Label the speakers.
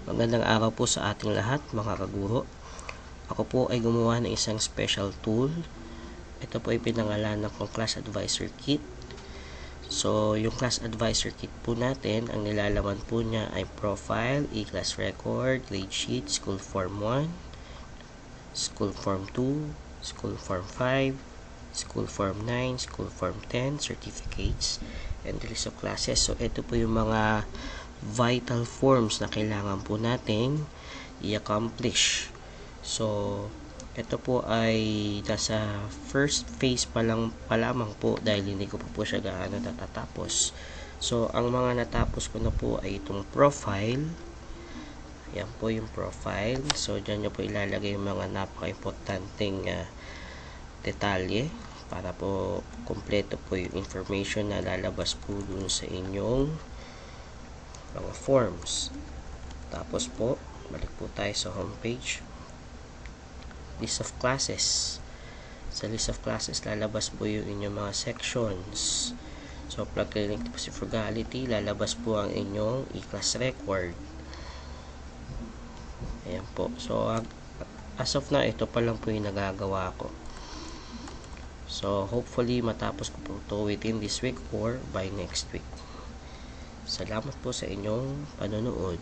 Speaker 1: Magandang araw po sa ating lahat mga kaguro. Ako po ay gumawa ng isang special tool. Ito po ay pinangalanan ng Class Advisor Kit. So, yung Class Advisor Kit po natin, ang nilalaman po niya ay profile, e-class record, grade sheet, school form 1, school form 2, school form 5, school form 9, school form 10, certificates, and the list of classes. So, ito po yung mga vital forms na kailangan po nating i-accomplish. So, ito po ay nasa first phase pa lamang po dahil hindi ko pa po siya gaano natatapos. So, ang mga natapos ko na po ay itong profile. Yan po yung profile. So, dyan nyo po ilalagay yung mga napaka-importanting detalye para po kompleto po yung information na lalabas po dun sa inyong mga forms. Tapos po, balik po tayo sa homepage. List of classes. Sa list of classes, lalabas po yung inyong mga sections. So, plug link po si frugality, lalabas po ang inyong e-class record. Ayan po. So, as of now, ito pa lang po yung nagagawa ko. So, hopefully, matapos ko po ito within this week or by next week. Salamat po sa inyong panonood.